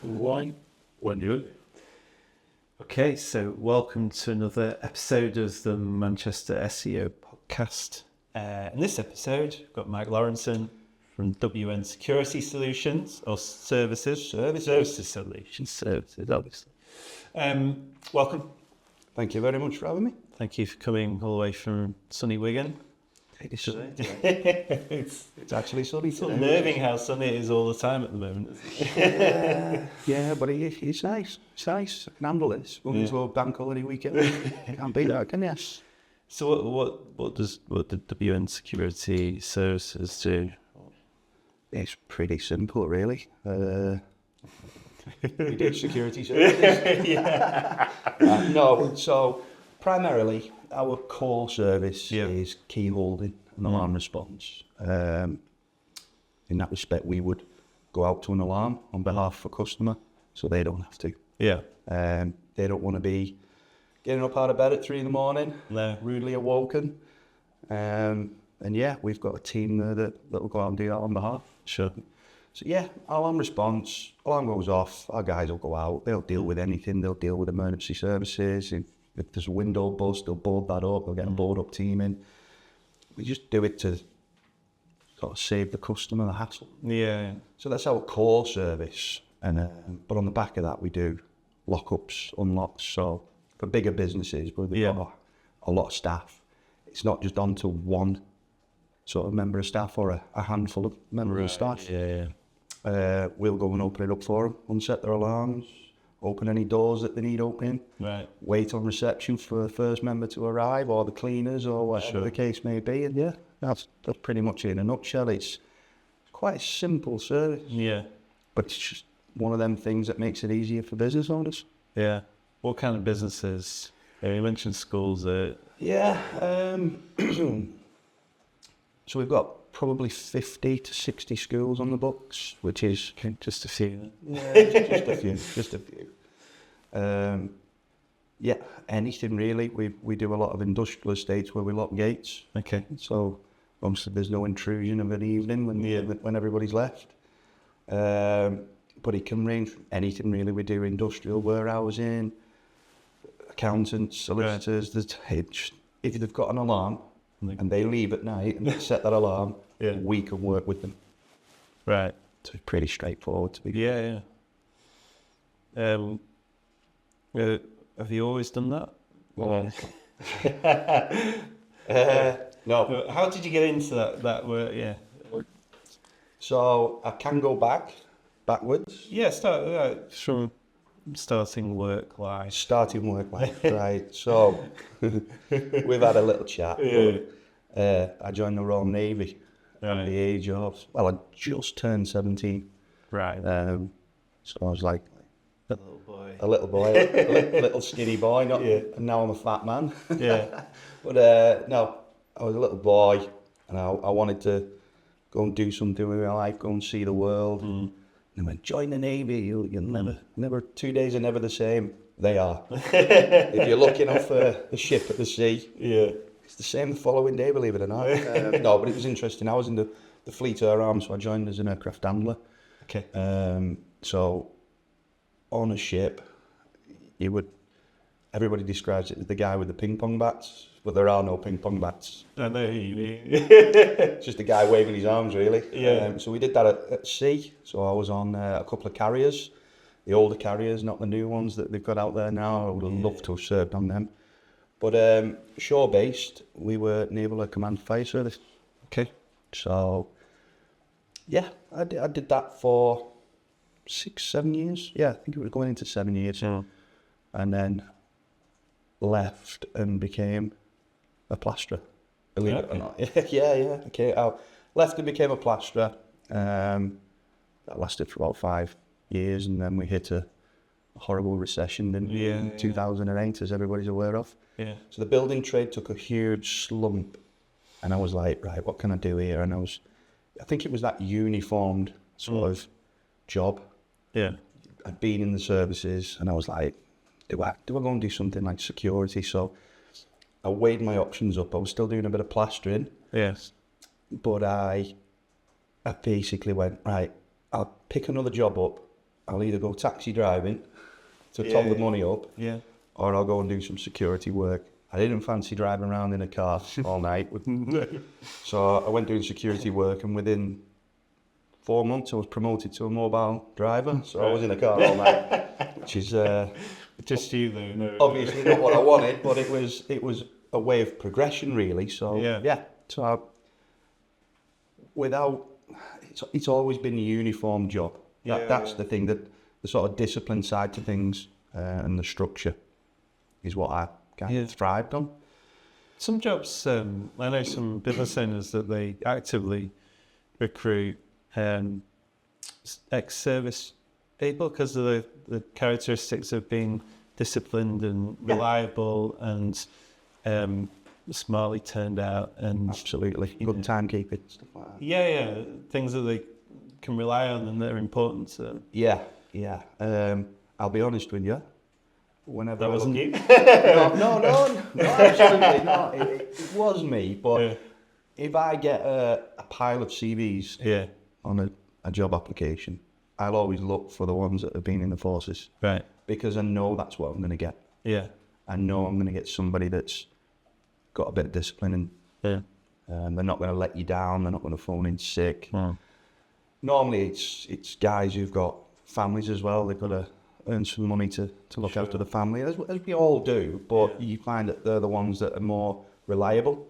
One you. Okay, so welcome to another episode of the Manchester SEO podcast. In this episode, we've got Mike Lawrenson from WN Security Solutions, or Services, obviously. Welcome. Thank you very much for having me. Thank you for coming all the way from sunny Wigan. It's actually sunny today. It's unnerving how sunny it is all the time at the moment, isn't it? Yeah, but it's nice. It's nice. I can handle this. Going into a bank holiday weekend. Can't beat that, can you? So what the WN Security Services do? It's pretty simple, really. We do security services. No, so primarily our core service is keyholding and alarm response. In that respect, we would go out to an alarm on behalf of a customer, so they don't have to. Yeah. They don't want to be getting up out of bed at 3 a.m, rudely awoken. And yeah, we've got a team there that will go out and do that on behalf. Sure. So yeah, alarm response, alarm goes off, our guys will go out, they'll deal with anything, they'll deal with emergency services. If there's a window bust, they'll board that up, they'll get a board up team in. We just do it to sort of save the customer the hassle. Yeah. So that's our core service. And but on the back of that, we do lockups, unlocks. So for bigger businesses where they've got a lot of staff, it's not just onto one sort of member of staff or a handful of members of staff. We'll go and open it up for them, unset their alarms, open any doors that they need opening, wait on reception for the first member to arrive or the cleaners or whatever the case may be. And yeah, that's pretty much it in a nutshell. It's quite a simple service. Yeah. But it's just one of them things that makes it easier for business owners. Yeah. What kind of businesses? You mentioned schools. Yeah. So we've got probably 50 to 60 schools on the books, which is just a few. Yeah, just a few. Yeah, anything really. We do a lot of industrial estates where we lock gates. Okay. So obviously there's no intrusion of an evening when everybody's left. But it can range from anything really. We do industrial warehousing, accountants, solicitors. If they've got an alarm and they leave at night and they set that alarm, we can work with them. Right. So it's pretty straightforward to be fair. Yeah. Have you always done that? No. How did you get into that work? Yeah. So I can go backwards. Yeah, start from starting work life. Starting work life, right. So we've had a little chat. Yeah. I joined the Royal Navy at the age of, I just turned 17. Right. So I was like a little boy, a little skinny boy, and now I'm a fat man. Yeah. But no, I was a little boy, and I wanted to go and do something with my life, go and see the world. And I went, join the Navy, you'll never, 2 days are never the same. They are. If you're looking off a ship at the sea, it's the same the following day, believe it or not. No, but it was interesting. I was in the Fleet Air Arm, so I joined as an aircraft handler. Okay. So on a ship, everybody describes it as the guy with the ping pong bats, but there are no ping pong bats. I know who you mean. It's just a guy waving his arms, really. Yeah. So we did that at sea. So I was on a couple of carriers, the older carriers, not the new ones that they've got out there now. I would have loved to have served on them. But shore-based, we were Naval Air Command Fire Service. Okay. So, yeah, I did that for 6-7 years. Yeah, I think it was going into 7 years. And then left and became a plasterer, believe it or not. Yeah. Okay, I left and became a plasterer. That lasted for about 5 years, and then we hit a horrible recession in 2008, as everybody's aware of. Yeah. So the building trade took a huge slump, and I was like, right, what can I do here? And I think it was that uniformed sort of job. Yeah. I'd been in the services, and I was like, do I go and do something like security? So I weighed my options up. I was still doing a bit of plastering. Yes. But I basically went, right, I'll pick another job up I'll either go taxi driving to top the money up, or I'll go and do some security work. I didn't fancy driving around in a car all night. So I went doing security work, and within 4 months I was promoted to a mobile driver. So I was in a car all night, which is Just you though. No. obviously not what I wanted, but it was a way of progression really. So it's always been a uniform job. That's the thing, that the sort of discipline side to things and the structure is what I kind of thrived on. Some jobs, I know some business owners that they actively recruit ex-service people because of the characteristics of being disciplined and reliable and smartly turned out, and absolutely good timekeeping, stuff like that. Things that they can rely on and that are important to them. I'll be honest with you, whenever that wasn't you. no, absolutely not. It was me, but if I get a pile of CVs on a job application, I'll always look for the ones that have been in the forces, right? Because I know that's what I'm going to get. I know I'm going to get somebody that's got a bit of discipline, and they're not going to let you down. They're not going to phone in sick. Normally, it's guys who've got families as well. They've got to earn some money to look after the family, as we all do. But you find that they're the ones that are more reliable.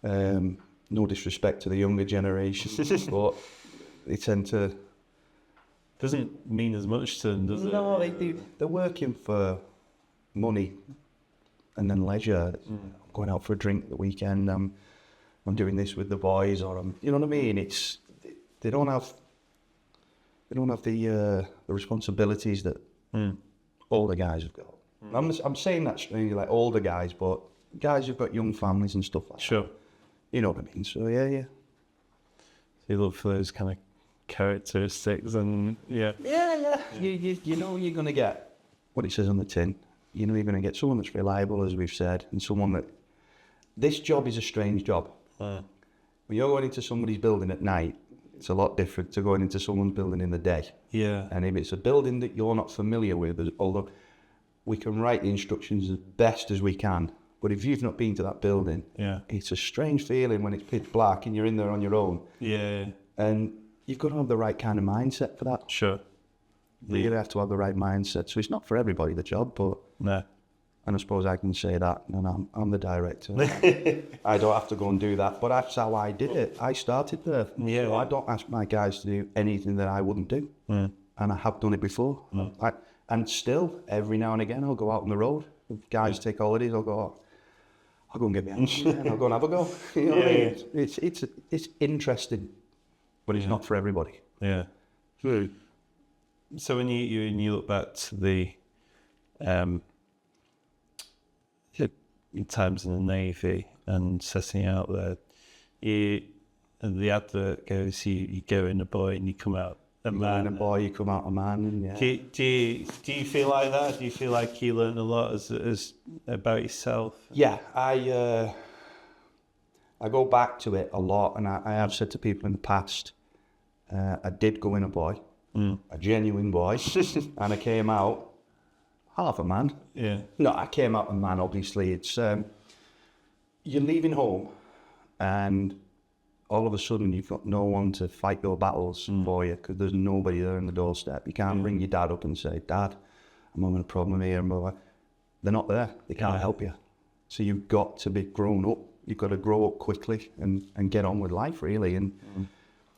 No disrespect to the younger generation, but they tend to. Doesn't mean as much to them, does it? No, they're working for money and then leisure. I'm going out for a drink at the weekend. I'm doing this with the boys, or you know what I mean. They don't have the responsibilities that older guys have got. I'm saying that strangely, like older guys, but guys who've got young families and stuff like that. You know what I mean. So yeah. So you look for those kind of characteristics, and You know you're going to get what it says on the tin. You know you're going to get someone that's reliable, as we've said, and someone that. This job is a strange job. When you're going into somebody's building at night, it's a lot different to going into someone's building in the day. And if it's a building that you're not familiar with, although we can write the instructions as best as we can, but if you've not been to that building, it's a strange feeling when it's pitch black and you're in there on your own. And you've got to have the right kind of mindset for that. Sure. You have to have the right mindset. So it's not for everybody, the job, but... No. And I suppose I can say that, and I'm the director. I don't have to go and do that, but that's how I did it. I started there. So I don't ask my guys to do anything that I wouldn't do. And I have done it before. And still, every now and again, I'll go out on the road. If guys take holidays, I'll go and get my hands and I'll go and have a go. You know what I mean? It's interesting, but it's not for everybody. So when you look back to the times in the Navy and setting out there, the advert goes, you go in a boy and you come out a man. You go in a boy, you come out a man. And Do you feel like that? Do you feel like you learn a lot as about yourself? Yeah, I go back to it a lot, and I have said to people in the past, I did go in a boy, a genuine boy, and I came out half a man. No, I came out a man, obviously. It's you're leaving home and all of a sudden you've got no one to fight your battles for you, because there's nobody there on the doorstep. You can't ring your dad up and say, Dad, I'm having a problem here. They're not there. They can't help you. So you've got to be grown up. You've got to grow up quickly and get on with life, really. And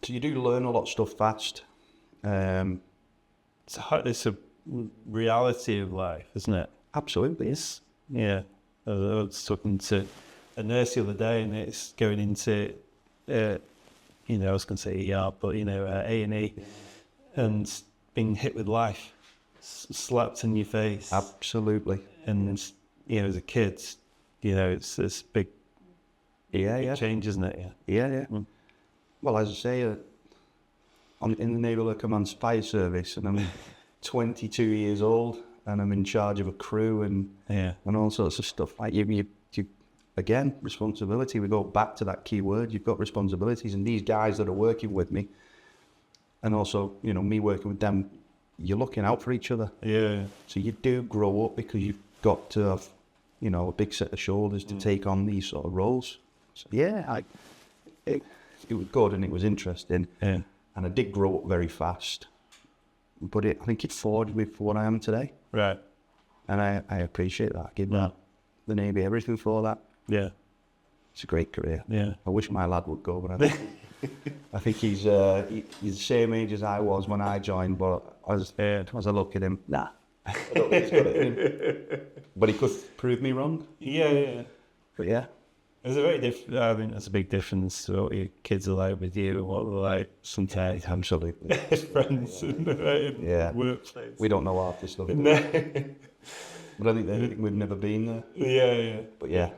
so you do learn a lot of stuff fast. It's a reality of life, isn't it? Absolutely. Yes. I was talking to a nurse the other day, and it's going into, I was going to say ER, but A&E, and being hit with life, slapped in your face. Absolutely. And as a kid, it's this big, big change, isn't it? Yeah. Well, as I say, I'm in the Naval Command Fire Service, and I'm 22 years old, and I'm in charge of a crew and all sorts of stuff. Like you again, responsibility. We go back to that key word. You've got responsibilities, and these guys that are working with me, and also me working with them, you're looking out for each other. Yeah. So you do grow up because you've got to have, a big set of shoulders to take on these sort of roles. So yeah, it was good and it was interesting. Yeah. And I did grow up very fast, but I think it forged me for what I am today. Right. And I appreciate that. I give that the Navy everything for that. Yeah. It's a great career. Yeah. I wish my lad would go, but I think he's the same age as I was when I joined. But as I look at him, nah, I don't think he's got it in him. But he could prove me wrong. Yeah. But yeah, There's a very I think that's a big difference to what your kids are like with you and what they're like sometimes. absolutely. Friends in the workplace. We don't know half this stuff. No. But I think they think we've never been there. Yeah. But yeah.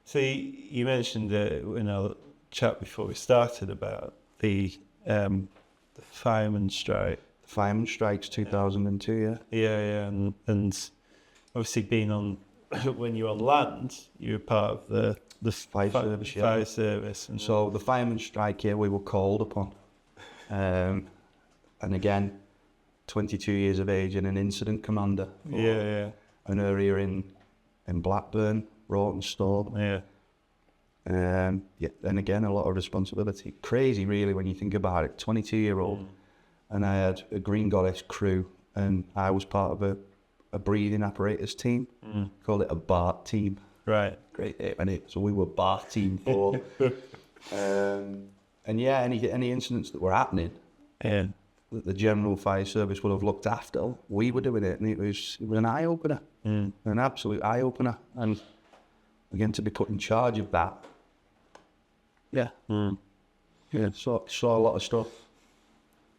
So you mentioned in our chat before we started about the fireman strike. The fireman strikes 2002, yeah. Yeah, and obviously being on when you're on land, you're part of the Fire service, yeah. Fire service, and So the fireman strike here, we were called upon, and again, 22 years of age and an incident commander. Yeah. An area in Blackburn, Rawtenstall. Yeah. And again, a lot of responsibility. Crazy, really, when you think about it. 22-year-old, and I had a Green Goddess crew, and I was part of a breathing apparatus team. Called it a BART team. Right. Great name, and so we were BART team 4. And yeah, any incidents that were happening, And that the general fire service would have looked after, we were doing it, and it was an eye opener, an absolute eye opener, and again to be put in charge of that. Yeah. Yeah. Saw a lot of stuff.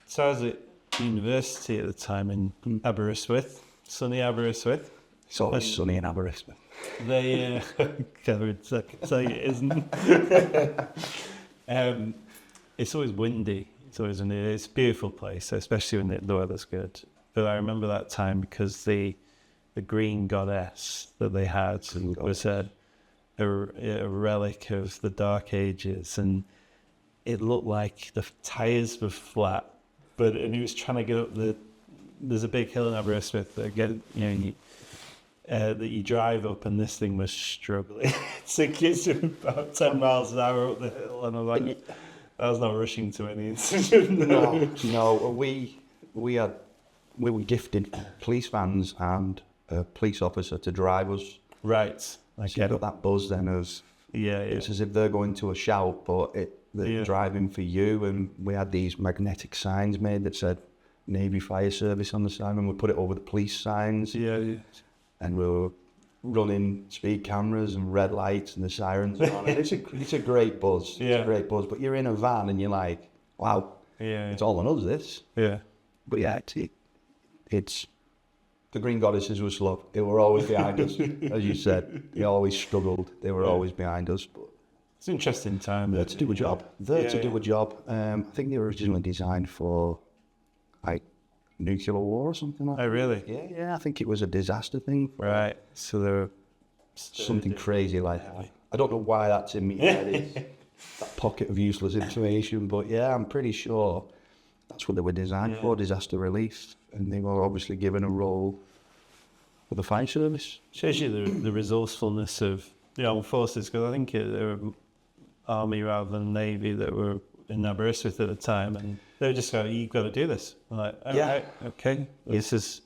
so I was at university at the time in Aberystwyth, sunny Aberystwyth. It's always sunny in Aberystwyth. They covered, I can tell you it isn't. It's always windy. It's a beautiful place, especially when the weather's good. But I remember that time because the Green Goddess that they had was a relic of the Dark Ages, and it looked like the tyres were flat. And he was trying to get up there's a big hill in Aberystwyth that you drive up, and this thing was struggling. So it gets to about 10 miles an hour up the hill, and I'm like, I was not rushing to any incident. No. We were gifted police vans and a police officer to drive us. Right. I get up that buzz then as it's as if they're going to a shout, but they're driving for you. And we had these magnetic signs made that said Navy Fire Service on the side, and we put it over the police signs. Yeah. And we were running speed cameras and red lights and the sirens on. And it's a great buzz. Yeah. It's a great buzz. But you're in a van and you're like, wow, it's all on us, this. Yeah. But yeah, it's the Green Goddesses were slow. They were always behind us, as you said. They always struggled. They were always behind us. But It's an interesting time. there to do a job. To do a job. I think they were originally designed for like nuclear war or something like that. Oh, really? Yeah. I think it was a disaster thing. Right. So there were Something crazy like that. I don't know why that's in me head. It's that pocket of useless information, but yeah, I'm pretty sure that's what they were designed for, disaster relief, and they were obviously given a role for the fire service. Shows you the resourcefulness of the armed forces, because I think they were army rather than navy that were in Aberystwyth at the time, and they were just going, "You've got to do this." I'm like, right, okay, this is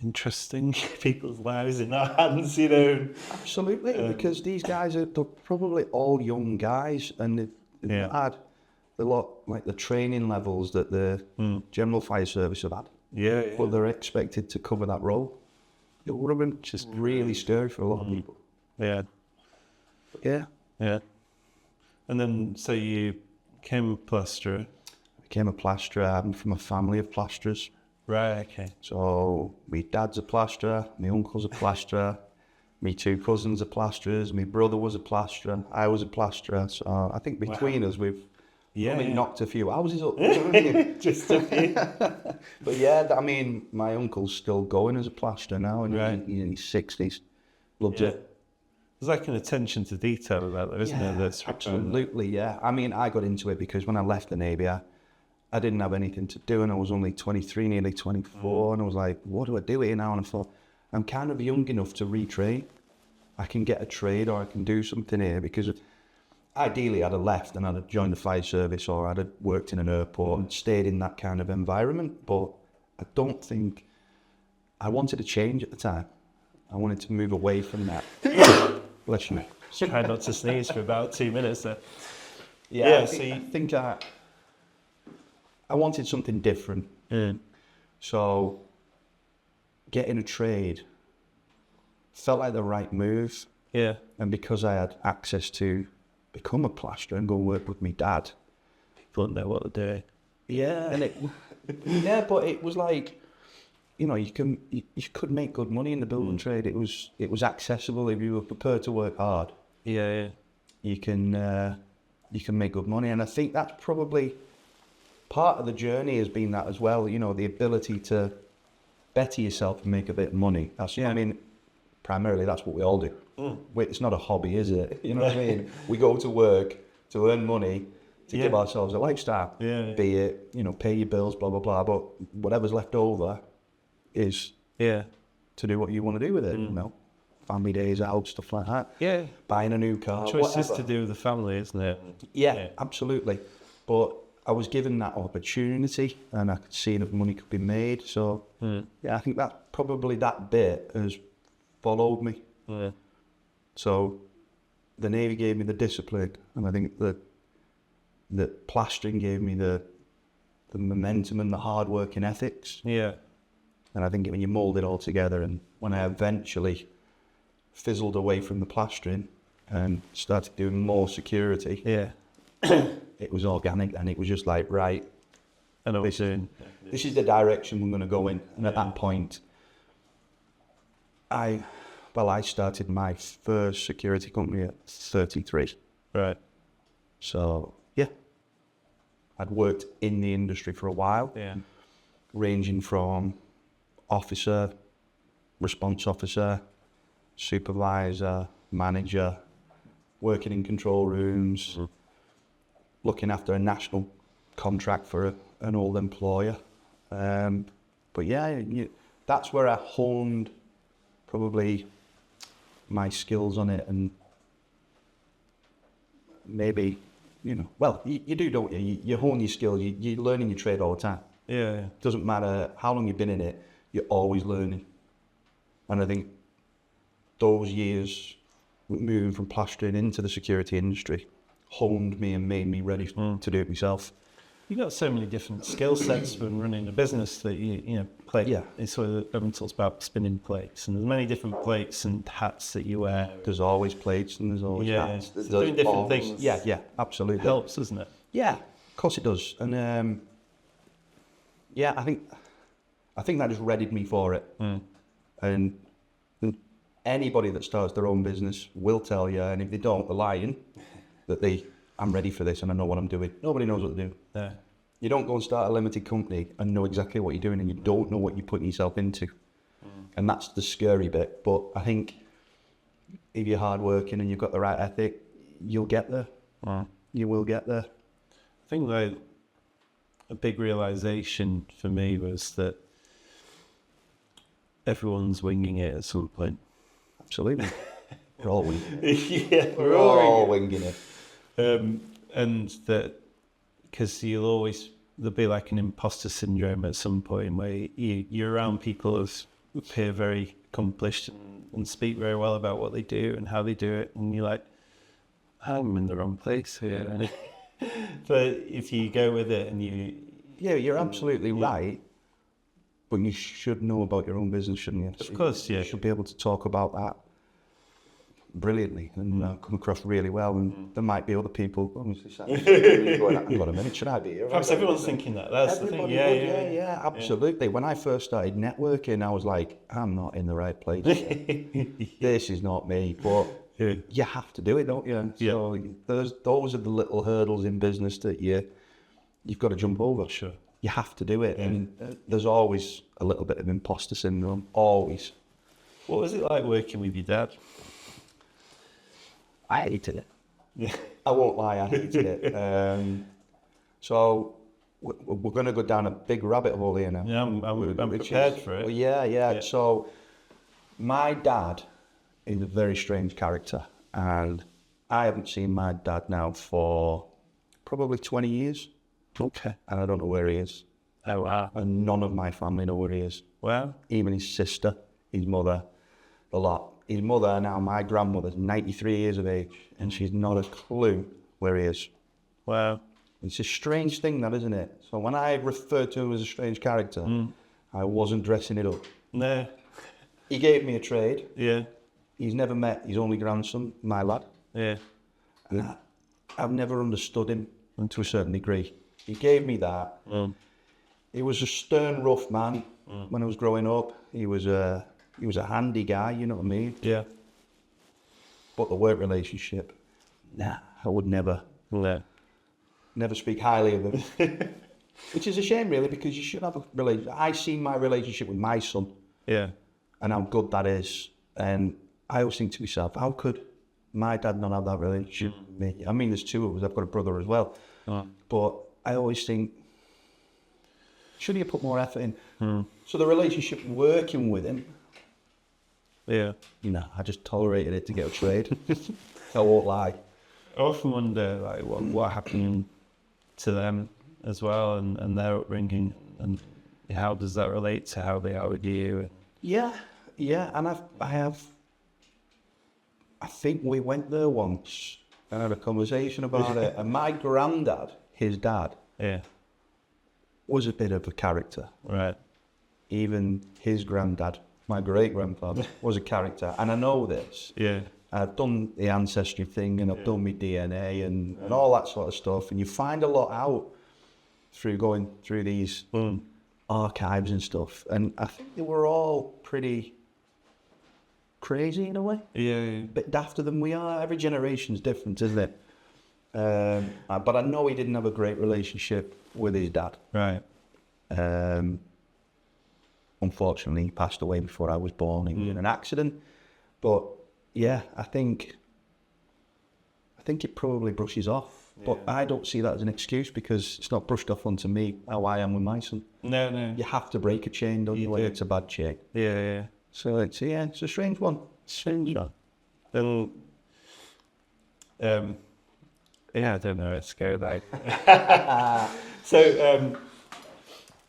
interesting. People's lives in our hands, Absolutely, because these guys they're probably all young guys, and they've had a lot, like the training levels that the general fire service have had. But they're expected to cover that role. It would have been just really scary for a lot of people. Yeah. And then, so you became a plasterer. I became a plasterer. I'm from a family of plasterers. Right, okay. So my dad's a plasterer, my uncle's a plasterer, my two cousins are plasterers, my brother was a plasterer, I was a plasterer. So I think between us we've probably knocked a few houses up. Just a few. But yeah, I mean, my uncle's still going as a plasterer now, and he's in his 60s. Loves it. There's like an attention to detail about that, isn't there? That's absolutely, yeah. I mean, I got into it because when I left the Navy, I I didn't have anything to do, and I was only 23, nearly 24, and I was like, what do I do here now? And I thought, I'm kind of young enough to retrain. I can get a trade or I can do something here, because ideally I'd have left and I'd have joined the fire service, or I'd have worked in an airport and stayed in that kind of environment. But I don't think I wanted a change at the time. I wanted to move away from that. Bless you. Try not to sneeze for about 2 minutes there. I think I wanted something different. So getting a trade felt like the right move. Yeah. And because I had access to become a plasterer and go work with my dad. People don't know what they're doing. Yeah. And but it was like, you know, you could make good money in the building trade. It was accessible if you were prepared to work hard. Yeah. You can make good money, and I think that's probably part of the journey has been that as well. You know, the ability to better yourself and make a bit of money. I mean, primarily that's what we all do. It's not a hobby, is it? You know what I mean? We go to work to earn money to give ourselves a lifestyle. Yeah. Be it, you know, pay your bills, blah blah blah. But whatever's left over is to do what you want to do with it. You know, family days out, stuff like that. Yeah. Buying a new car. Choice is to do with the family, isn't it? Yeah, absolutely. But I was given that opportunity, and I could see enough money could be made. So I think that probably that bit has followed me. Yeah. So the Navy gave me the discipline, and I think the plastering gave me the momentum and the hard working ethics. Yeah. And I think when you mould it all together, and when I eventually fizzled away from the plastering and started doing more security, it was organic, and it was just like, right, I know this is the direction we're going to go in. And at that point, I started my first security company at 33. Right. So I'd worked in the industry for a while, ranging from officer, response officer, supervisor, manager, working in control rooms, looking after a national contract for an old employer. But that's where I honed probably my skills on it, and maybe, you know, well, you do, don't you? You hone your skills, you're learning your trade all the time. Yeah. Doesn't matter how long you've been in it, you're always learning. And I think those years moving from plastering into the security industry honed me and made me ready to do it myself. You've got so many different skill sets when running a business that you plate. Yeah. It's sort of, everyone talks about spinning plates, and there's many different plates and hats that you wear. There's always plates and there's always hats. There's doing different things. Yeah, absolutely. It helps, doesn't it? Yeah, of course it does. And I think that just readied me for it. And anybody that starts their own business will tell you, and if they don't, they're lying, that I'm ready for this and I know what I'm doing. Nobody knows what to do. Yeah. You don't go and start a limited company and know exactly what you're doing, and you don't know what you're putting yourself into. And that's the scary bit. But I think if you're hardworking and you've got the right ethic, you'll get there. You will get there. I think though, a big realisation for me was that everyone's winging it at some point. Absolutely. We're all winging it. Yeah, we're all winging it. And that, because there'll be like an imposter syndrome at some point where you're around people who appear very accomplished and speak very well about what they do and how they do it, and you're like, I'm in the wrong place here. But if you go with it and you're absolutely right. But you should know about your own business, shouldn't you? Of course, yeah. You should be able to talk about that brilliantly and come across really well. And there might be other people. Hang on a minute, should I be here? Perhaps everyone's thinking that. That's Everybody the thing. Yeah, absolutely. When I first started networking, I was like, I'm not in the right place. This is not me. But you have to do it, don't you? Yeah. So those are the little hurdles in business that you've got to jump over. Sure. You have to do it. And there's always a little bit of imposter syndrome. Always. What was it like working with your dad? I hated it. I won't lie, I hated it. So we're going to go down a big rabbit hole here now. Yeah, I'm prepared for it. Well, yeah. So my dad is a very strange character, and I haven't seen my dad now for probably 20 years. Okay. And I don't know where he is. Oh, wow. And none of my family know where he is. Wow. Even his sister, his mother, a lot. His mother, now my grandmother's 93 years of age, and she's not a clue where he is. Wow. It's a strange thing, that, isn't it? So when I refer to him as a strange character, I wasn't dressing it up. No. He gave me a trade. Yeah. He's never met his only grandson, my lad. Yeah. And I've never understood him to a certain degree. He gave me that. He was a stern, rough man when I was growing up. He was a handy guy, you know what I mean? Yeah. But the work relationship, I would never speak highly of him. Which is a shame, really, because you should have a relationship. I see my relationship with my son. Yeah. And how good that is. And I always think to myself, how could my dad not have that relationship with me? I mean, there's two of us. I've got a brother as well. But I always think, should he have put more effort in? So the relationship working with him, I just tolerated it to get a trade. I won't lie. I often wonder, like, what happened to them as well, and their upbringing, and how does that relate to how they are with you? Yeah, and I think we went there once and had a conversation about it. And my granddad, his dad, was a bit of a character. Right. Even his granddad, my great-grandfather, was a character. And I know this. Yeah. I've done the ancestry thing, and I've done my DNA and all that sort of stuff. And you find a lot out through going through these archives and stuff. And I think they were all pretty crazy in a way. Yeah. A bit dafter than we are. Every generation's different, isn't it? But I know he didn't have a great relationship with his dad. Right. Unfortunately, he passed away before I was born in an accident. But yeah, I think it probably brushes off. But I don't see that as an excuse, because it's not brushed off onto me how I am with my son. No. You have to break a chain, don't you, when it's a bad chain. Yeah. So it's a strange one. Strange one. And I don't know. It's scary. Like. So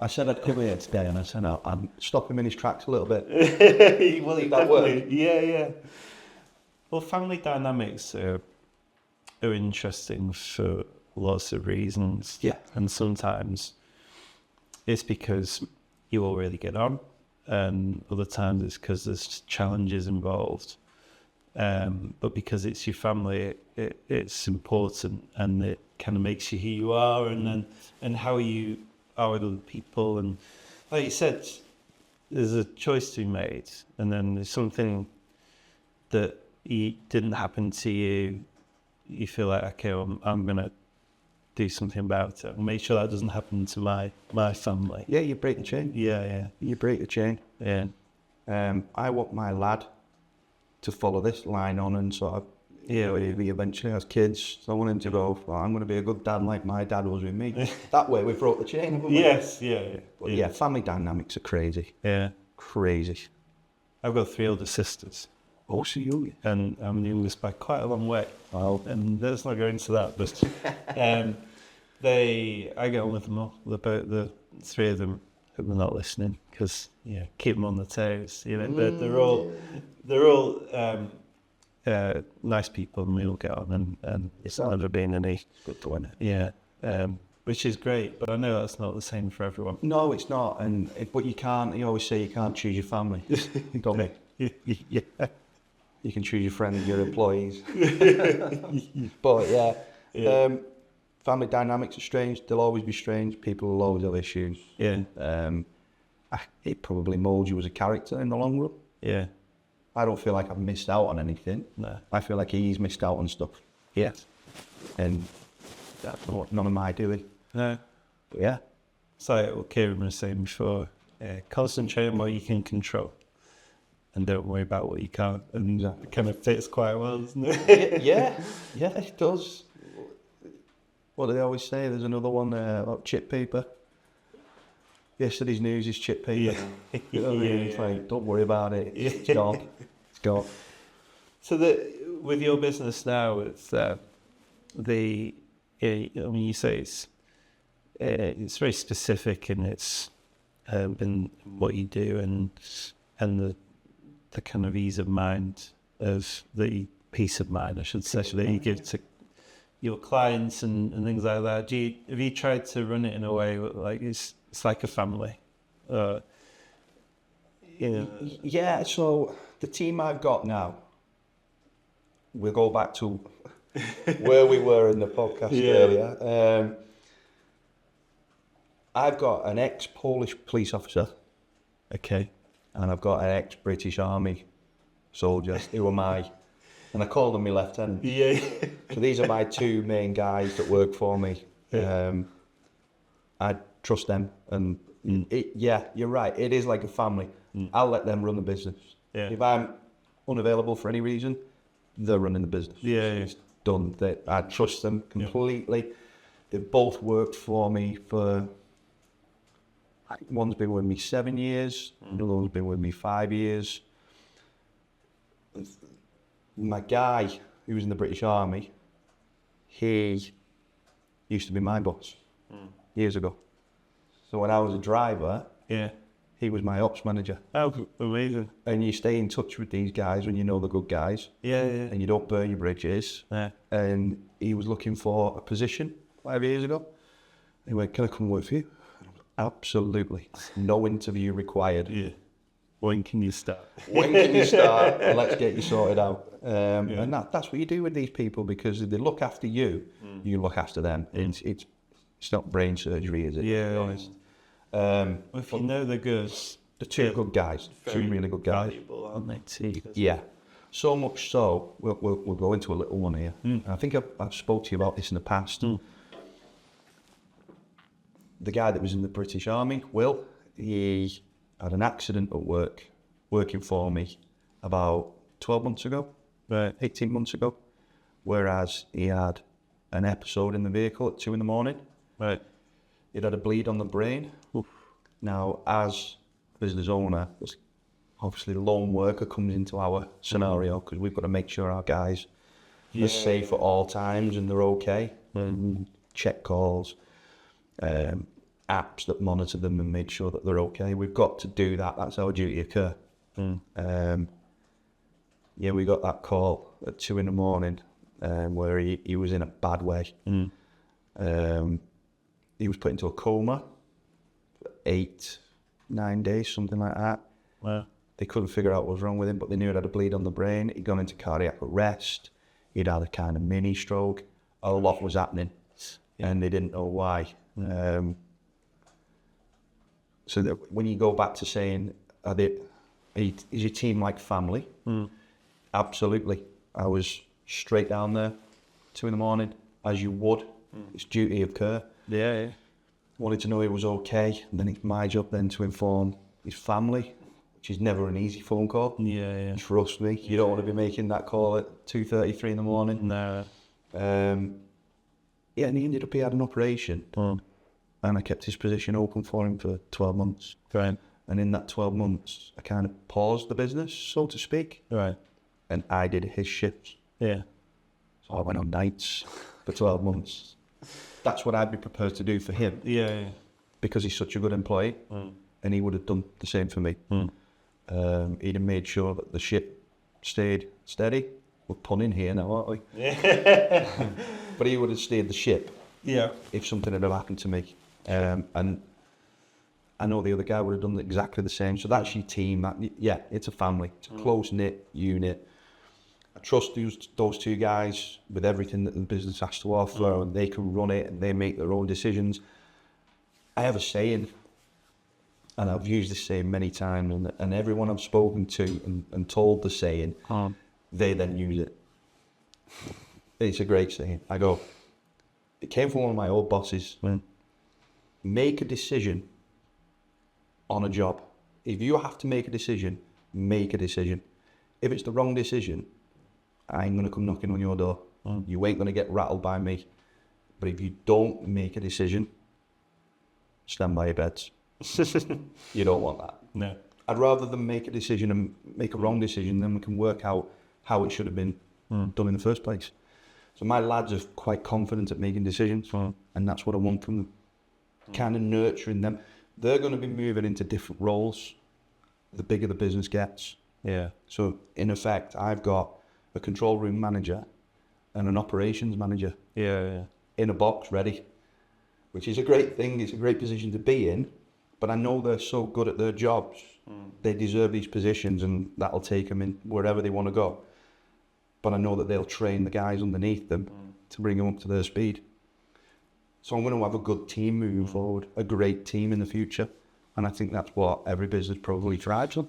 I said I'd come here today, and I said I'd stop him in his tracks a little bit. Well, that work? Yeah. Well, family dynamics are interesting for lots of reasons. Yeah. And sometimes it's because you all really get on, and other times it's because there's challenges involved. But because it's your family, it's important, and it kind of makes you who you are, and how you are with other people. And like you said, there's a choice to be made, and then there's something that didn't happen to you. You feel like, okay, well, I'm gonna do something about it. I'll make sure that doesn't happen to my family. Yeah, you break the chain. Yeah. You break the chain. Yeah. I want my lad to follow this line on, and sort of, he eventually has kids. So I want him to go, well, I'm going to be a good dad like my dad was with me. That way we broke the chain, haven't we? Yes, yeah. But yeah, family dynamics are crazy. Yeah. Crazy. I've got 3 older sisters. Oh, so you? And I'm the youngest by quite a long way. Well, And let's not go into that, but I get on with them all. The 3 of them, hope they're not listening, because keep them on the toes. They're all nice people, and we all get on, and it's never been any good to win it. Yeah, which is great. But I know that's not the same for everyone. No, it's not. But you can't. You always say you can't choose your family, don't you? Yeah. You can choose your friends, your employees. But family dynamics are strange. They'll always be strange. People will always have issues. Yeah. It probably molds you as a character in the long run. Yeah. I don't feel like I've missed out on anything. No. I feel like he's missed out on stuff. Yeah. And that's none of my doing. No. But yeah. It's like what Kieran was saying before. Concentrate on what you can control, and don't worry about what you can't. And it kind of fits quite well, doesn't it? Yeah, it does. What do they always say? There's another one about chip paper. Yesterday's news is chip paper. You know what I mean? It's like, don't worry about it. It's gone. It's gone. So with your business now, it's you say it's very specific in its in what you do and the kind of ease of mind of the peace of mind, I should say, that you give to your clients and things like that. Have you tried to run it in a way like it's like a family? Yeah, so the team I've got now, we'll go back to where we were in the podcast earlier. I've got an ex-Polish police officer. Okay. And I've got an ex-British Army soldier who are and I call them my lieutenant. Yeah. So these are my two main guys that work for me. I trust them, and you're right. It is like a family. I'll let them run the business. Yeah. If I'm unavailable for any reason, they're running the business. It's done. I trust them completely. Yeah. They've both worked for me for. One's been with me 7 years. Another one's been with me 5 years. My guy, who was in the British Army, he used to be my boss years ago. So when I was a driver, he was my ops manager. Oh, amazing. And you stay in touch with these guys when you know the good guys. Yeah. And you don't burn your bridges. Yeah. And he was looking for a position 5 years ago. He went, can I come work for you? Absolutely. No interview required. Yeah. When can you start? When can you start? And let's get you sorted out. And that's what you do with these people, because if they look after you, you look after them. It's not brain surgery, is it? Yeah, honest. If you know they're good, the two good guys, two really good guys, valuable, aren't they? Too? Yeah. So much so, we'll go into a little one here. I think I've spoke to you about this in the past. The guy that was in the British Army, Will, he had an accident at work, working for me about 12 months ago, 18 months ago, whereas he had an episode in the vehicle at 2 a.m. Right. He'd had a bleed on the brain. Oof. Now, as business owner, obviously the lone worker comes into our scenario, because we've got to make sure our guys are safe at all times and they're okay. Check calls, apps that monitor them and make sure that they're okay. We've got to do that. That's our duty of care. We got that call at 2 a.m. Where he was in a bad way. He was put into a coma for 8-9 days, something like that. Wow. They couldn't figure out what was wrong with him, but they knew he had a bleed on the brain. He'd gone into cardiac arrest. He'd had a kind of mini stroke. A lot was happening, and they didn't know why. So that when you go back to saying, is your team like family? Absolutely. I was straight down there, 2 a.m, as you would. It's duty of care. Yeah. Wanted to know he was okay. And then it's my job then to inform his family, which is never an easy phone call. Yeah. Trust me, you don't want to be making that call at 2:30, 3 a.m. No. And he ended up, he had an operation. And I kept his position open for him for 12 months. Right. And in that 12 months, I kind of paused the business, so to speak. Right. And I did his shifts. Yeah. So I went on nights for 12 months. That's what I'd be prepared to do for him. Yeah. Because he's such a good employee. And he would have done the same for me. He'd have made sure that the ship stayed steady. We're punning here now, aren't we? Yeah. But he would have steered the ship. Yeah. If something had happened to me. And I know the other guy would have done exactly the same. So that's your team. It's a family. It's a close-knit unit. I trust those two guys with everything that the business has to offer, and they can run it and they make their own decisions. I have a saying, and I've used this saying many times, and everyone I've spoken to and told the saying, they then use it. It's a great saying. I go, it came from one of my old bosses. Make a decision on a job. If you have to make a decision, make a decision. If it's the wrong decision, I ain't going to come knocking on your door. You ain't going to get rattled by me. But if you don't make a decision, stand by your beds. You don't want that. No. I'd rather than make a decision and make a wrong decision, then we can work out how it should have been done in the first place. So my lads are quite confident at making decisions, and that's what I want from them. Kind of nurturing them. They're going to be moving into different roles the bigger the business gets. Yeah. So in effect, I've got a control room manager and an operations manager in a box ready, which is a great thing. It's a great position to be in, but I know they're so good at their jobs. They deserve these positions, and that'll take them in wherever they want to go. But I know that they'll train the guys underneath them to bring them up to their speed. So I'm going to have a good team moving forward, a great team in the future. And I think that's what every business probably thrives on.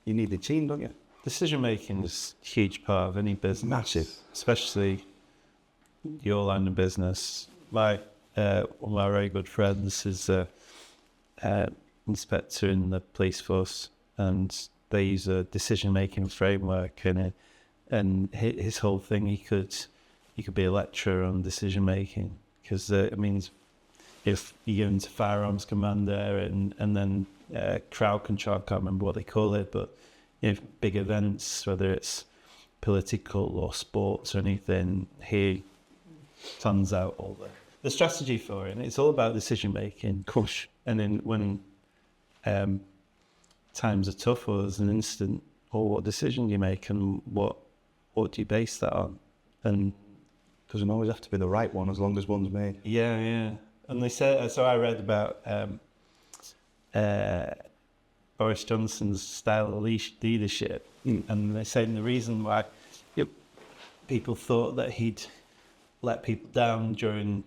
You need a team, don't you? Decision making is a huge part of any business. Massive. Especially your line of business. One of my very good friends is a inspector in the police force, and they use a decision making framework, and his whole thing, he could be a lecturer on decision making, because it means if you go into firearms command there and then crowd control, I can't remember what they call it, but big events, whether it's political or sports or anything, he plans out all the strategy for it, and it's all about decision making. Gosh. And then when times are tough, or there's an incident, or what decision you make, and what do you base that on? And doesn't always have to be the right one as long as one's made. Yeah. And they said, so I read about Boris Johnson's style of leadership, and they're saying the reason why people thought that he'd let people down during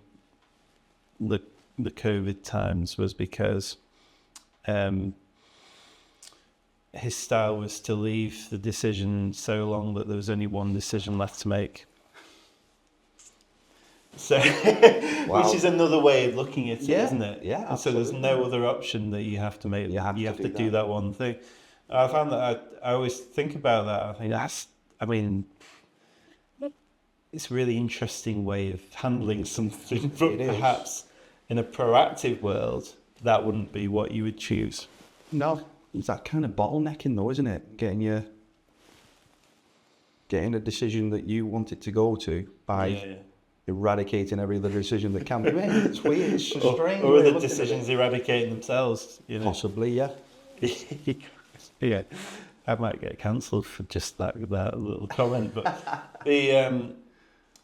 the COVID times was because his style was to leave the decision so long that there was only one decision left to make. So, Wow. Which is another way of looking at it, isn't it? Yeah, and so there's no other option that you have to make. You have to do that one thing. I found that I always think about that. I think it's a really interesting way of handling something, but perhaps in a proactive world, that wouldn't be what you would choose. No, it's that kind of bottlenecking though, isn't it? Getting a decision that you want it to go to by eradicating every other decision that can be made. It's weird, it's strange. Or the decisions eradicating themselves. Possibly, yeah. Yeah, I might get cancelled for just that little comment, but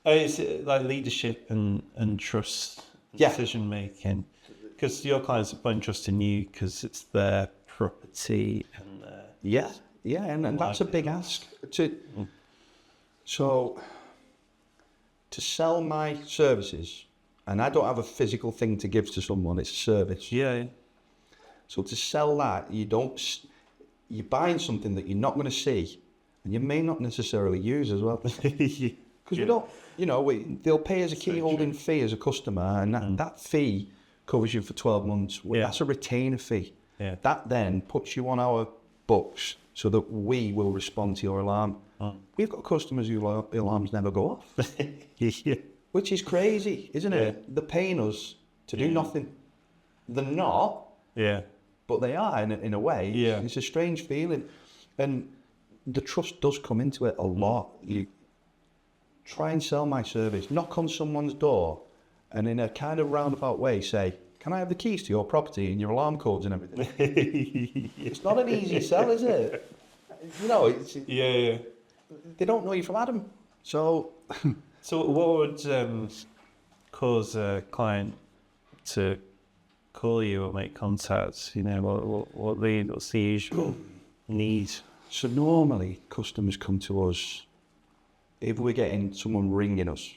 it's like leadership and trust, decision making, because your clients are putting trust in you because it's their property and and that's a big ask. So to sell my services, and I don't have a physical thing to give to someone, it's a service. Yeah. So to sell that, you're buying something that you're not going to see, and you may not necessarily use as well. Because we don't, they'll pay us a keyholding fee as a customer, and that fee covers you for 12 months. That's a retainer fee. Yeah. That then puts you on our books so that we will respond to your alarm. We've got customers whose alarms never go off, which is crazy, isn't it? They're paying us to do nothing. They're not, but they are in a way. Yeah. It's a strange feeling, and the trust does come into it a lot. You try and sell my service, knock on someone's door, and in a kind of roundabout way say, "Can I have the keys to your property and your alarm codes and everything?" It's not an easy sell, is it? They don't know you from Adam. So what would cause a client to call you or make contact? What's the usual need? So normally customers come to us if we're getting someone ringing us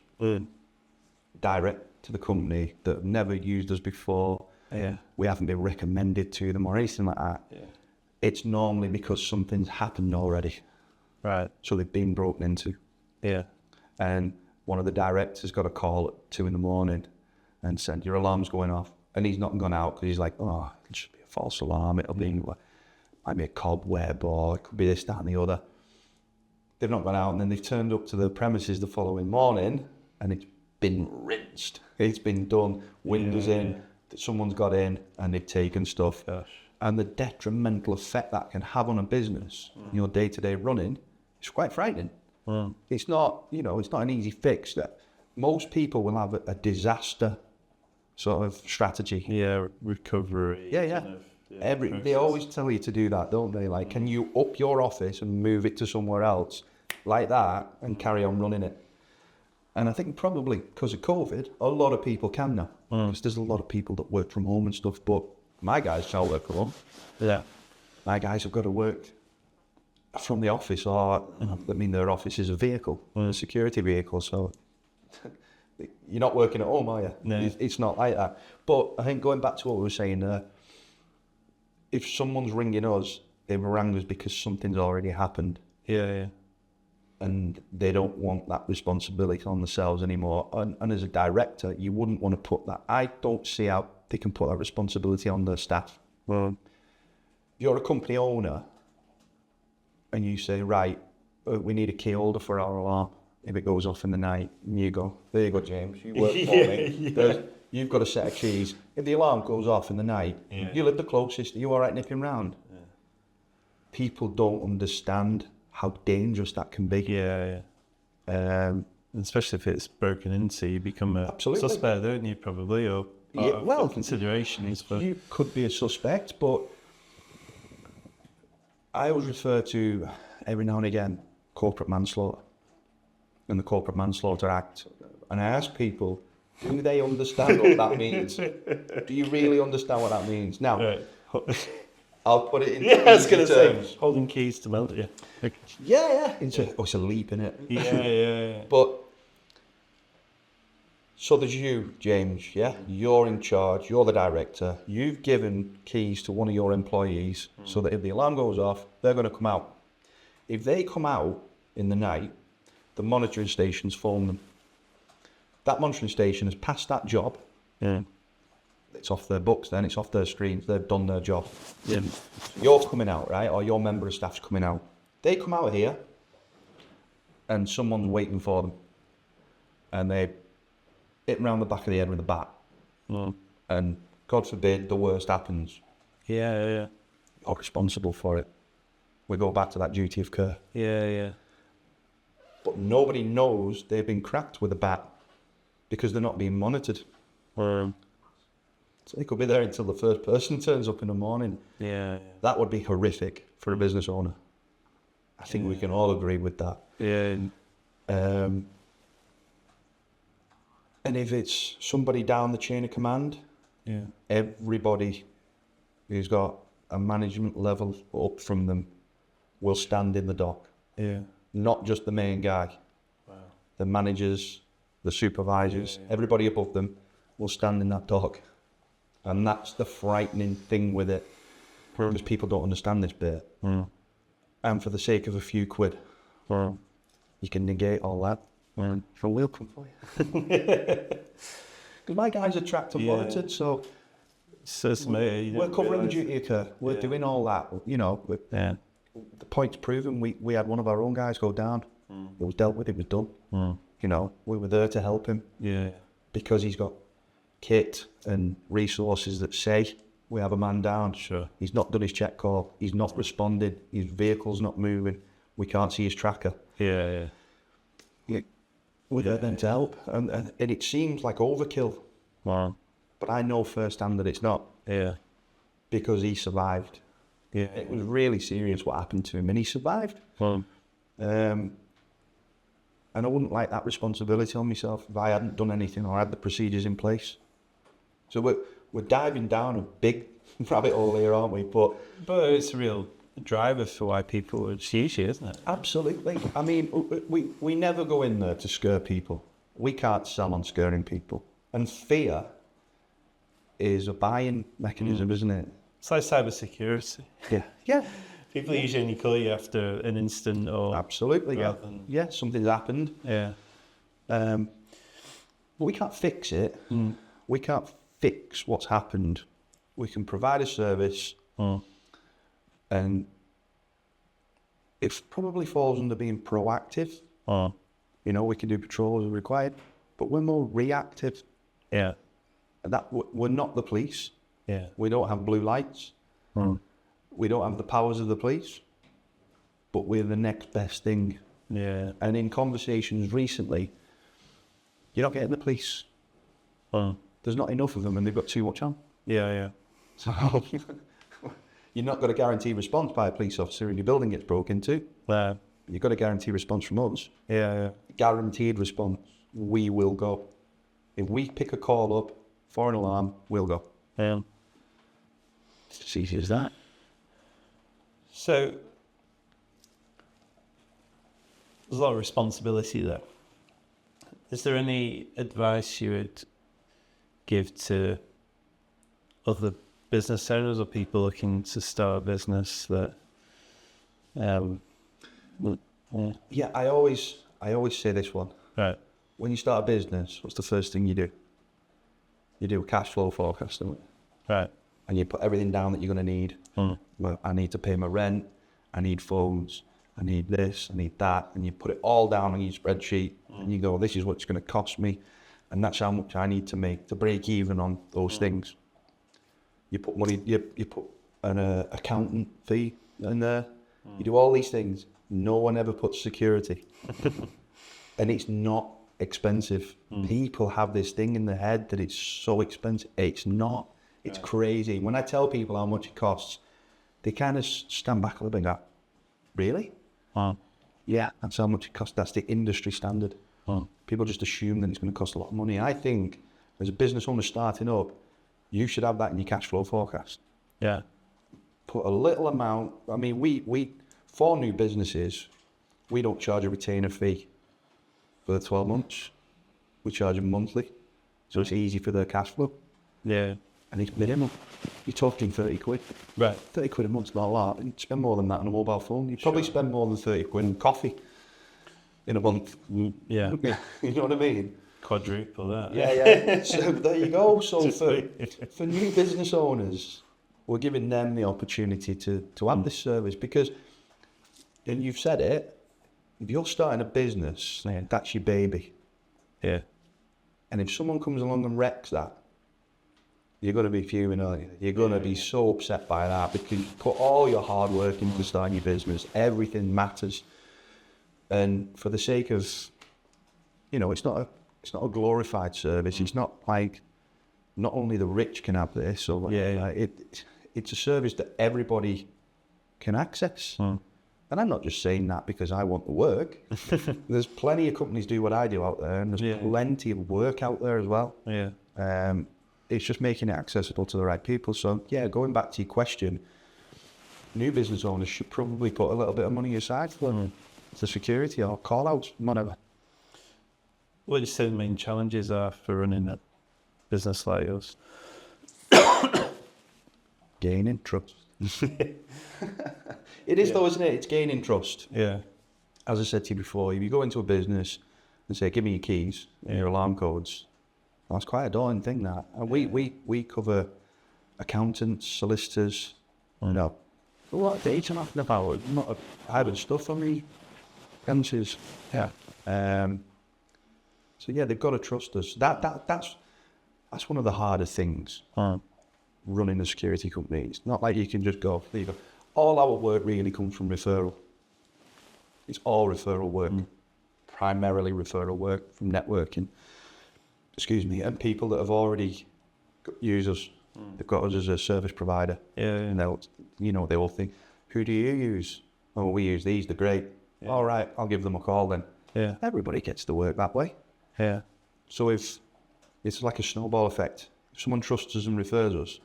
direct to the company that have never used us before. We haven't been recommended to them or anything like that. It's normally because something's happened already. Right. So they've been broken into. And one of the directors got a call at 2 a.m. and said, "Your alarm's going off." And he's not gone out because he's like, "Oh, it should be a false alarm. It'll be, might be a cobweb, or it could be this, that, and the other." They've not gone out, and then they've turned up to the premises the following morning, and it's been rinsed. It's been done. Windows in. Someone's got in and they've taken stuff. Gosh. And the detrimental effect that can have on a business, your day-to-day running, is quite frightening. It's not, it's not an easy fix. That most people will have a disaster sort of strategy. Yeah, recovery. Yeah. They always tell you to do that, don't they? Like, can you up your office and move it to somewhere else like that and carry on running it? And I think probably because of COVID, a lot of people can now. Because there's a lot of people that work from home and stuff, but my guys can't work from home. Yeah. My guys have got to work from the office, or their office is a vehicle, a security vehicle, so you're not working at home, are you? No. It's not like that. But I think going back to what we were saying there, if someone's ringing us, they've rang us because something's already happened. Yeah. And they don't want that responsibility on themselves anymore. And as a director, you wouldn't want to put that. I don't see how they can put that responsibility on their staff. Well, you're a company owner and you say, right, we need a key holder for our alarm if it goes off in the night. And you go, there you go, James, you work for me. You've got a set of keys. If the alarm goes off in the night, you live the closest, are you all right nipping round? Yeah. People don't understand how dangerous that can be. Yeah. Especially if it's broken into, you become a suspect, don't you, probably, or considerations. But you could be a suspect, but I always refer to, every now and again, corporate manslaughter and the Corporate Manslaughter Act. And I ask people, do they understand what that means? Do you really understand what that means? Now, I'll put it in I was going to terms. say, holding keys to melt, Yeah. It's a leap, isn't it? Yeah. But, so there's you, James, yeah? You're in charge, you're the director. You've given keys to one of your employees so that if the alarm goes off, they're going to come out. If they come out in the night, the monitoring stations phone them. That monitoring station has passed that job. Yeah. It's off their books then, it's off their screens, they've done their job. Yeah. You're coming out, right? Or your member of staff's coming out. They come out here and someone's waiting for them. And they hit them around the back of the head with a bat. And God forbid the worst happens. Yeah. You're responsible for it. We go back to that duty of care. Yeah. But nobody knows they've been cracked with a bat because they're not being monitored. So they could be there until the first person turns up in the morning. Yeah. That would be horrific for a business owner. I think we can all agree with that. Yeah. And if it's somebody down the chain of command, everybody who's got a management level up from them will stand in the dock. Yeah. Not just the main guy. Wow. The managers, the supervisors, everybody above them will stand in that dock. And that's the frightening thing with it. Because people don't understand this bit. And for the sake of a few quid, you can negate all that. So we'll come for you. Because my guys are tracked and monitored, so we're covering the duty of care. We're doing all that. The point's proven. We had one of our own guys go down. It was dealt with. It was done. We were there to help him. Yeah. Because he's got kit and resources that say we have a man down. Sure. He's not done his check call. He's not responded. His vehicle's not moving. We can't see his tracker. Yeah. We're there then to help. And it seems like overkill. Wow. But I know firsthand that it's not. Yeah. Because he survived. Yeah. It was really serious what happened to him, and he survived. And I wouldn't like that responsibility on myself if I hadn't done anything or had the procedures in place. So we're diving down a big rabbit hole here, aren't we? But it's a real driver for why people would use you, isn't it? Absolutely. I mean, we never go in there to scare people. We can't sell on scaring people. And fear is a buying mechanism, isn't it? It's like cybersecurity. Yeah. People usually only call you after an instant or... Absolutely, yeah. Something's happened. Yeah. But we can't fix it. We can't fix what's happened. We can provide a service, and it probably falls under being proactive. We can do patrols as required. but we're more reactive. Yeah. And that we're not the police. Yeah. We don't have blue lights. We don't have the powers of the police, but we're the next best thing. Yeah. And in conversations recently, you're not getting the police. There's not enough of them, and they've got too much on. Yeah. So you're not got a guaranteed response by a police officer if your building gets broken into. You've got a guaranteed response from us. Yeah. Guaranteed response. We will go. If we pick a call up for an alarm, we'll go. Yeah. It's as easy as that. So there's a lot of responsibility there. Is there any advice you would give to other business owners or people looking to start a business that Yeah, I always say this one. right. When you start a business, what's the first thing you do? You do a cash flow forecast, don't you? Right. And you put everything down that you're going to need. Well, I need to pay my rent, I need phones, I need this, I need that, and you put it all down on your spreadsheet, and you go, this is what it's going to cost me, and that's how much I need to make to break even on those things. You put money, you put an accountant fee in there. You do all these things. No one ever puts security, and it's not expensive. People have this thing in their head that it's so expensive. It's not. It's crazy. When I tell people how much it costs, they kind of stand back a little bit and go, really? Yeah, that's how much it costs. That's the industry standard. People just assume that it's going to cost a lot of money. I think as a business owner starting up, you should have that in your cash flow forecast. Yeah. Put a little amount. I mean, we for new businesses, we don't charge a retainer fee for the 12 months. We charge them monthly. So it's easy for their cash flow. Yeah. And it's minimal. You're talking 30 quid. Right. 30 quid a month's not a lot. You spend more than that on a mobile phone. You probably spend more than 30 quid on coffee in a month. Yeah. You know what I mean? Quadruple that. Yeah. So there you go. So for new business owners, we're giving them the opportunity to have this service because, and you've said it, if you're starting a business, that's your baby. Yeah. And if someone comes along and wrecks that, you're going to be fuming, aren't you? You're going to be so upset by that because you put all your hard work into starting your business. Everything matters. And for the sake of, it's not a glorified service. It's not like not only the rich can have this, or it's a service that everybody can access. And I'm not just saying that because I want the work. There's plenty of companies do what I do out there, and there's plenty of work out there as well. Yeah. It's just making it accessible to the right people. So yeah, going back to your question, new business owners should probably put a little bit of money aside for security or call outs, whatever. What do you say the main challenges are for running a business like yours? Gaining trust. It is though, isn't it? It's gaining trust. Yeah. As I said to you before, if you go into a business and say, give me your keys and your alarm codes, that's quite a daunting thing, that. And we cover accountants, solicitors, a lot of data nothing about, not a hiding stuff on me. Fences. Yeah. So yeah, they've got to trust us. That's one of the harder things. Running a security company. It's not like you can just go, there you go. All our work really comes from referral. It's all referral work. Primarily referral work from networking. And people that have already used us. They've got us as a service provider. Yeah. And they all think, who do you use? Oh, we use these, they're great. Yeah. All right, I'll give them a call then. Yeah. Everybody gets to work that way. Yeah. So if it's like a snowball effect, if someone trusts us and refers us,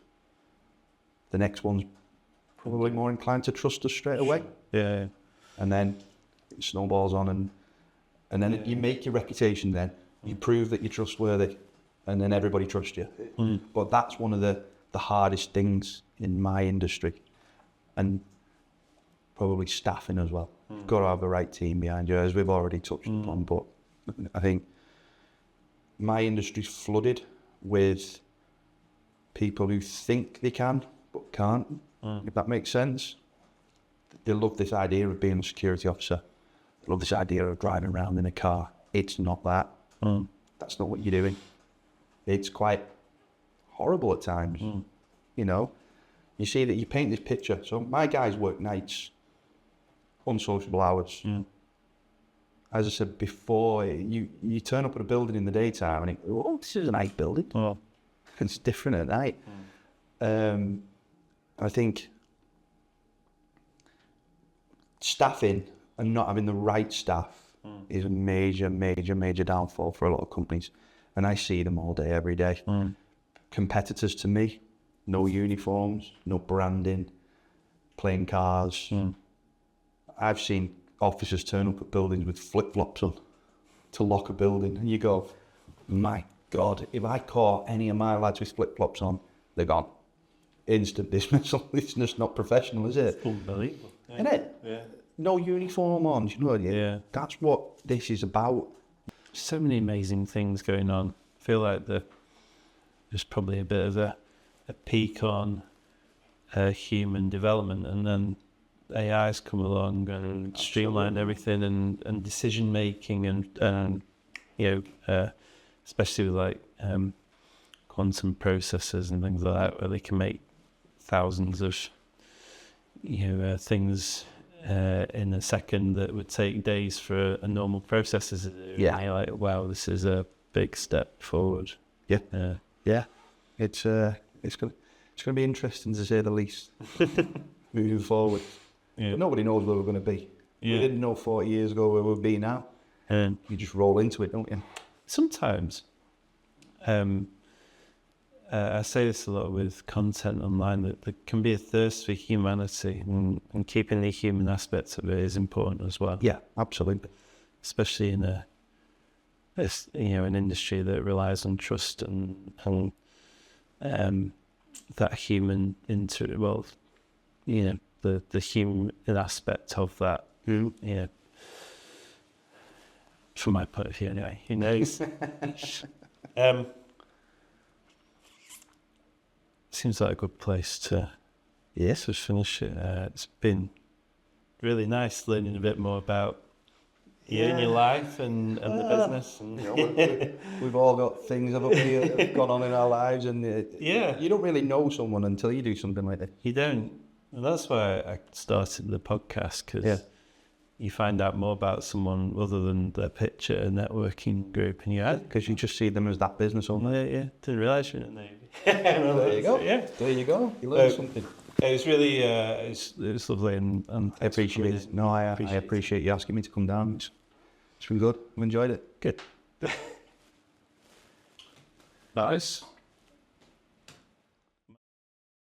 the next one's probably more inclined to trust us straight away. Yeah. And then it snowballs on and then you make your reputation then. You prove that you're trustworthy and then everybody trusts you. But that's one of the hardest things in my industry. And probably staffing as well. You've got to have the right team behind you, as we've already touched upon. But I think my industry's flooded with people who think they can but can't, if that makes sense. They love this idea of being a security officer. They love this idea of driving around in a car. It's not that. that's not what you're doing. It's quite horrible at times. You know, you see that you paint this picture. So my guys work nights, unsociable hours. As I said before, you turn up at a building in the daytime and oh, this is a nice building. Oh. It's different at night. I think staffing and not having the right staff is a major, major, major downfall for a lot of companies. And I see them all day, every day. Competitors to me, no uniforms, no branding, plain cars. I've seen officers turn up at buildings with flip-flops on to lock a building. And you go, my God, if I caught any of my lads with flip-flops on, they're gone. Instant dismissal. It's just not professional, is it? It's unbelievable. Isn't it? Yeah. No uniform on, you know? Yeah. That's what this is about. So many amazing things going on. I feel like there's probably a bit of a peak on human development, and then AI's come along and streamlined everything and decision making and you know, especially with like quantum processors and things like that, where they can make thousands of things in a second that would take days for a normal processor to do. Yeah. And you're like, wow, this is a big step forward. Yeah. Yeah. It's gonna be interesting to say the least. Moving forward. Yeah. But nobody knows where we're gonna be. Yeah. We didn't know 40 years ago where we'd be now. And You just roll into it, don't you? sometimes, I say this a lot with content online, that there can be a thirst for humanity, and keeping the human aspects of it is important as well. Yeah, absolutely. Especially in an industry that relies on trust and that human the human aspect of that. From my point of view, anyway. Who knows? Seems like a good place to finish it. It's been really nice learning a bit more about you and your life and the business. And You know, we've all got things haven't we, that have gone on in our lives, and you don't really know someone until you do something like this. You don't. And that's why I started the podcast, because you find out more about someone other than their picture and networking group, and Because you just see them as that business owner. didn't realise you were in the Navy. There you go. Yeah. There you go. You learn something. It was really, it was lovely, and I appreciate it. No, I appreciate you asking me to come down. It's been good. I've enjoyed it. Good. Nice.